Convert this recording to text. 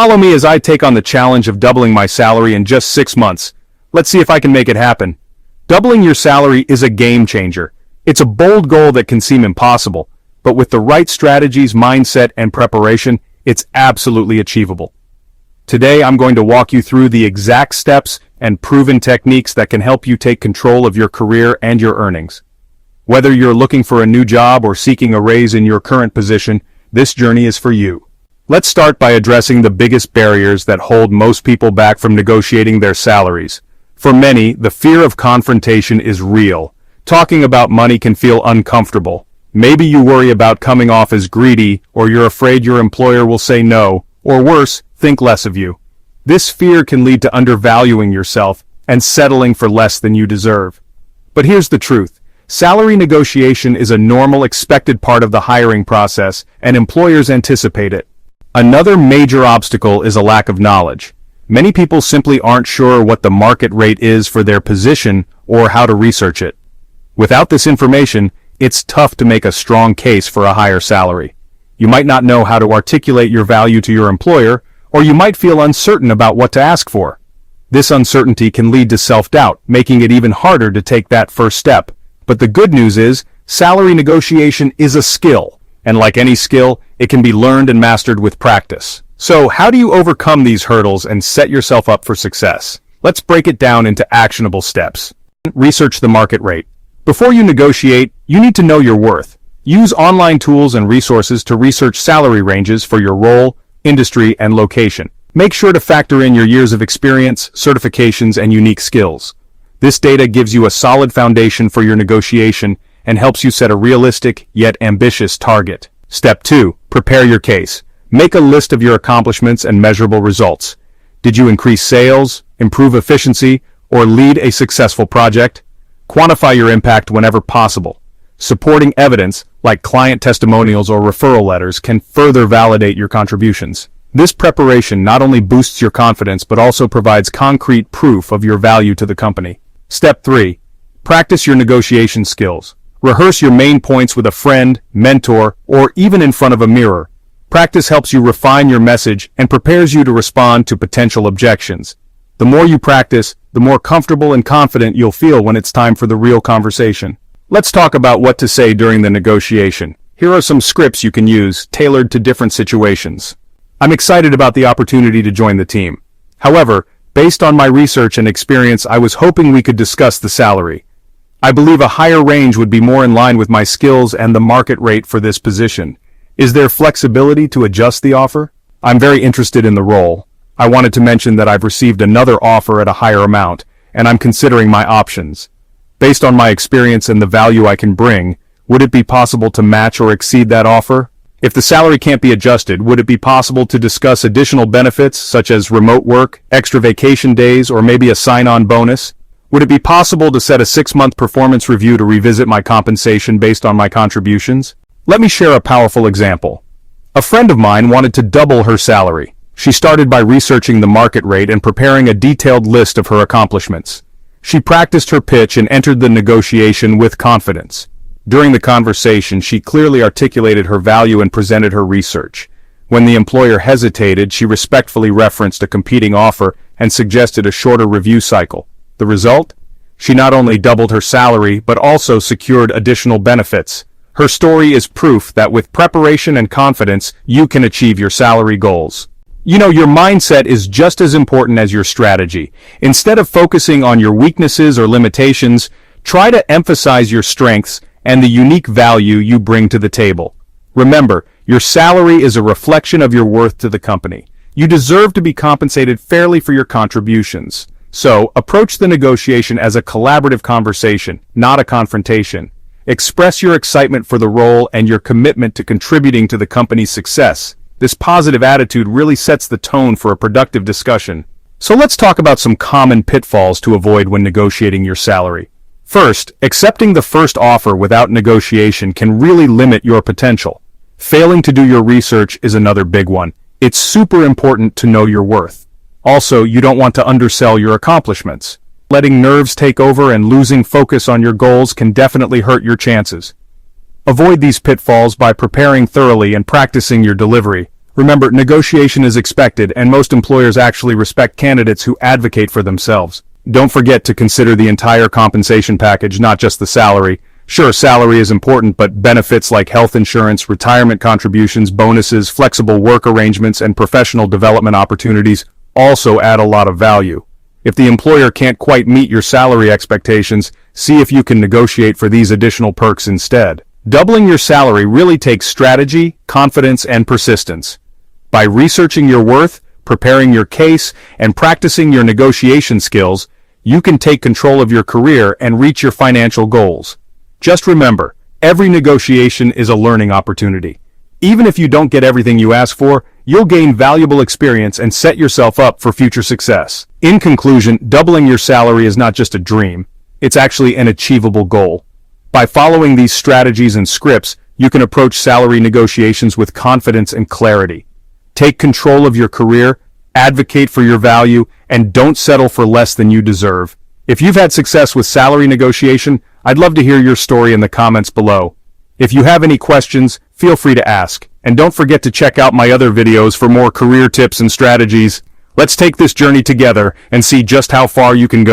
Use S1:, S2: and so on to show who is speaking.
S1: Follow me as I take on the challenge of doubling my salary in just 6 months. Let's see if I can make it happen. Doubling your salary is a game changer. It's a bold goal that can seem impossible, but with the right strategies, mindset, and preparation, it's absolutely achievable. Today, I'm going to walk you through the exact steps and proven techniques that can help you take control of your career and your earnings. Whether you're looking for a new job or seeking a raise in your current position, this journey is for you. Let's start by addressing the biggest barriers that hold most people back from negotiating their salaries. For many, the fear of confrontation is real. Talking about money can feel uncomfortable. Maybe you worry about coming off as greedy, or you're afraid your employer will say no, or worse, think less of you. This fear can lead to undervaluing yourself and settling for less than you deserve. But here's the truth. Salary negotiation is a normal, expected part of the hiring process, and employers anticipate it. Another major obstacle is a lack of knowledge. Many people simply aren't sure what the market rate is for their position or how to research it. Without this information, it's tough to make a strong case for a higher salary. You might not know how to articulate your value to your employer, or you might feel uncertain about what to ask for. This uncertainty can lead to self-doubt, making it even harder to take that first step. But the good news is, salary negotiation is a skill. And like any skill, it can be learned and mastered with practice. So how do you overcome these hurdles and set yourself up for success? Let's break it down into actionable steps. Research the market rate. Before you negotiate, you need to know your worth. Use online tools and resources to research salary ranges for your role, industry, and location. Make sure to factor in your years of experience, certifications, and unique skills. This data gives you a solid foundation for your negotiation and helps you set a realistic, yet ambitious target. Step 2. Prepare your case. Make a list of your accomplishments and measurable results. Did you increase sales, improve efficiency, or lead a successful project? Quantify your impact whenever possible. Supporting evidence, like client testimonials or referral letters, can further validate your contributions. This preparation not only boosts your confidence but also provides concrete proof of your value to the company. Step 3. Practice your negotiation skills. Rehearse your main points with a friend, mentor, or even in front of a mirror. Practice helps you refine your message and prepares you to respond to potential objections. The more you practice, the more comfortable and confident you'll feel when it's time for the real conversation. Let's talk about what to say during the negotiation. Here are some scripts you can use, tailored to different situations. I'm excited about the opportunity to join the team. However, based on my research and experience, I was hoping we could discuss the salary. I believe a higher range would be more in line with my skills and the market rate for this position. Is there flexibility to adjust the offer? I'm very interested in the role. I wanted to mention that I've received another offer at a higher amount, and I'm considering my options. Based on my experience and the value I can bring, would it be possible to match or exceed that offer? If the salary can't be adjusted, would it be possible to discuss additional benefits such as remote work, extra vacation days, or maybe a sign-on bonus? Would it be possible to set a 6-month performance review to revisit my compensation based on my contributions? Let me share a powerful example. A friend of mine wanted to double her salary. She started by researching the market rate and preparing a detailed list of her accomplishments. She practiced her pitch and entered the negotiation with confidence. During the conversation, she clearly articulated her value and presented her research. When the employer hesitated, she respectfully referenced a competing offer and suggested a shorter review cycle. The result? She not only doubled her salary, but also secured additional benefits. Her story is proof that with preparation and confidence, you can achieve your salary goals. Your mindset is just as important as your strategy. Instead of focusing on your weaknesses or limitations, try to emphasize your strengths and the unique value you bring to the table. Remember, your salary is a reflection of your worth to the company. You deserve to be compensated fairly for your contributions. So, approach the negotiation as a collaborative conversation, not a confrontation. Express your excitement for the role and your commitment to contributing to the company's success. This positive attitude really sets the tone for a productive discussion. So let's talk about some common pitfalls to avoid when negotiating your salary. First, accepting the first offer without negotiation can really limit your potential. Failing to do your research is another big one. It's super important to know your worth. Also, you don't want to undersell your accomplishments. Letting nerves take over and losing focus on your goals can definitely hurt your chances. Avoid these pitfalls by preparing thoroughly and practicing your delivery. Remember, negotiation is expected, and most employers actually respect candidates who advocate for themselves. Don't forget to consider the entire compensation package, not just the salary. Sure, salary is important, but benefits like health insurance, retirement contributions, bonuses, flexible work arrangements, and professional development opportunities also add a lot of value. If the employer can't quite meet your salary expectations, see if you can negotiate for these additional perks instead. Doubling your salary really takes strategy, confidence, and persistence. By researching your worth, preparing your case, and practicing your negotiation skills, you can take control of your career and reach your financial goals. Just remember, every negotiation is a learning opportunity. Even if you don't get everything you ask for, you'll gain valuable experience and set yourself up for future success. In conclusion, doubling your salary is not just a dream, it's actually an achievable goal. By following these strategies and scripts, you can approach salary negotiations with confidence and clarity. Take control of your career, advocate for your value, and don't settle for less than you deserve. If you've had success with salary negotiation, I'd love to hear your story in the comments below. If you have any questions, feel free to ask. And don't forget to check out my other videos for more career tips and strategies. Let's take this journey together and see just how far you can go.